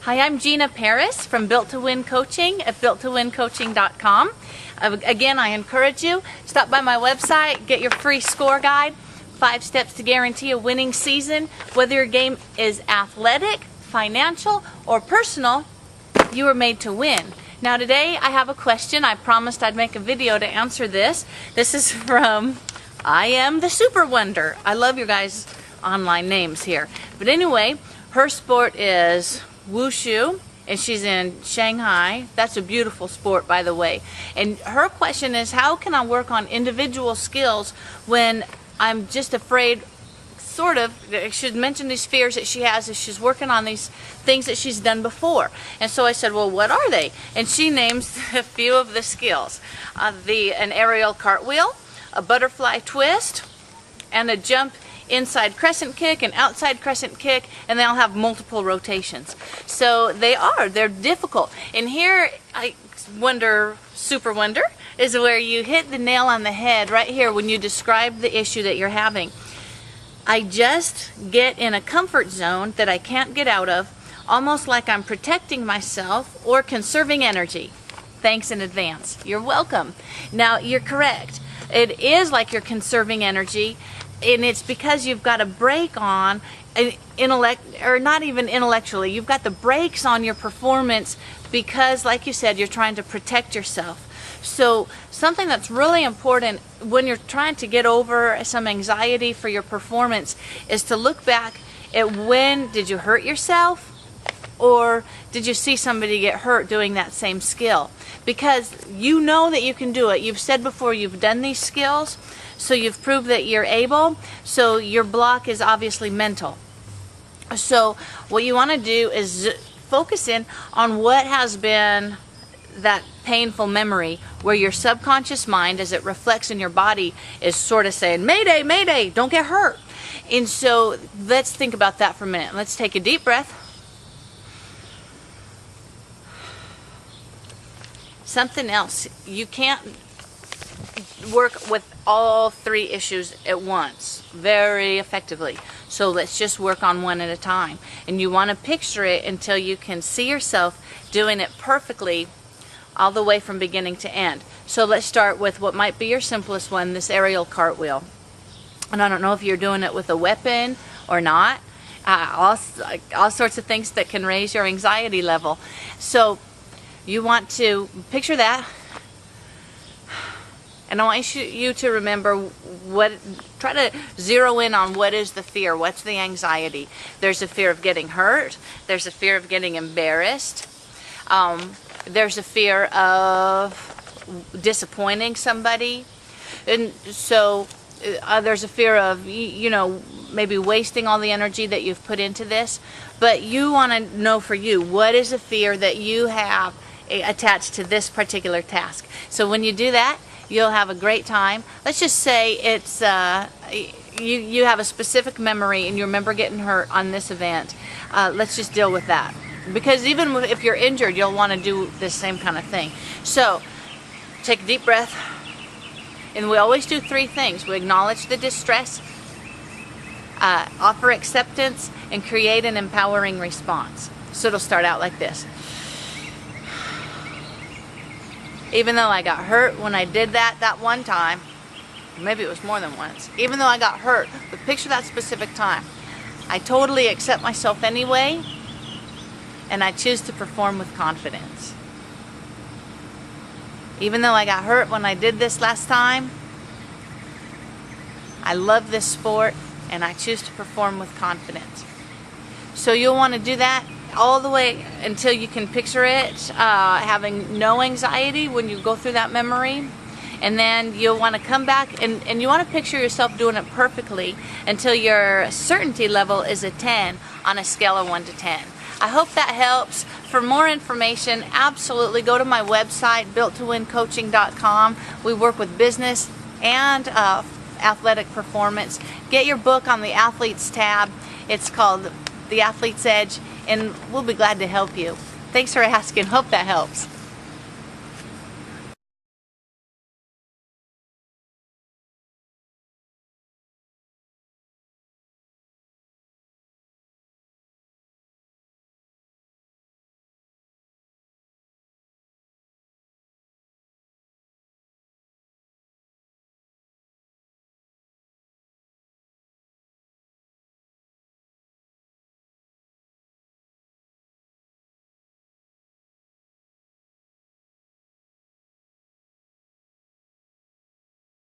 Hi, I'm Gina Paris from Built to Win Coaching at builttowincoaching.com. Again, I encourage you, stop by my website, get your free score guide, 5 steps to guarantee a winning season. Whether your game is athletic, financial, or personal, you are made to win. Now today I have a question. I promised I'd make a video to answer this. This is from I Am the Super Wonder. I love your guys' online names here. But anyway, her sport is Wushu, and she's in Shanghai. That's a beautiful sport, by the way. And her question is, how can I work on individual skills when I'm just afraid, sort of, I should mention these fears that she has as she's working on these things that she's done before. And so I said, well, what are they? And she names a few of the skills. An aerial cartwheel, a butterfly twist, and a jump inside crescent kick and outside crescent kick, and they all have multiple rotations. So they're difficult. And here, I wonder, super wonder, is where you hit the nail on the head right here when you describe the issue that you're having. I just get in a comfort zone that I can't get out of, almost like I'm protecting myself or conserving energy. Thanks in advance. You're welcome. Now, you're correct. It is like you're conserving energy, and it's because you've got a brake on, or not even intellectually, you've got the brakes on your performance because, like you said, you're trying to protect yourself. So something that's really important when you're trying to get over some anxiety for your performance is to look back at when did you hurt yourself, or did you see somebody get hurt doing that same skill? Because you know that you can do it. You've said before you've done these skills, so you've proved that you're able, so your block is obviously mental. So what you want to do is focus in on what has been that painful memory where your subconscious mind, as it reflects in your body, is sort of saying, Mayday, Mayday, don't get hurt. And so let's think about that for a minute. Let's take a deep breath. Something else, you can't work with all 3 issues at once very effectively. So let's just work on one at a time. And you want to picture it until you can see yourself doing it perfectly all the way from beginning to end. So let's start with what might be your simplest one, this aerial cartwheel. And I don't know if you're doing it with a weapon or not. All sorts of things that can raise your anxiety level. So you want to picture that. And I want you to remember try to zero in on what is the fear, what's the anxiety. There's a fear of getting hurt. There's a fear of getting embarrassed. There's a fear of disappointing somebody. And so there's a fear of, maybe wasting all the energy that you've put into this. But you want to know for you, what is a fear that you have attached to this particular task? So when you do that, you'll have a great time. Let's just say it's you have a specific memory and you remember getting hurt on this event. Let's just deal with that. Because even if you're injured, you'll want to do the same kind of thing. So take a deep breath. And we always do 3 things. We acknowledge the distress, offer acceptance, and create an empowering response. So it'll start out like this. Even though I got hurt when I did that one time, maybe it was more than once, even though I got hurt, but picture that specific time. I totally accept myself anyway, and I choose to perform with confidence. Even though I got hurt when I did this last time, I love this sport, and I choose to perform with confidence. So you'll want to do that all the way until you can picture it having no anxiety when you go through that memory. And then you'll want to come back and you want to picture yourself doing it perfectly until your certainty level is a 10 on a scale of 1 to 10. I hope that helps. For more information, absolutely go to my website, builttowincoaching.com. We work with business and athletic performance. Get your book on the Athletes tab. It's called The Athlete's Edge, and we'll be glad to help you. Thanks for asking. Hope that helps.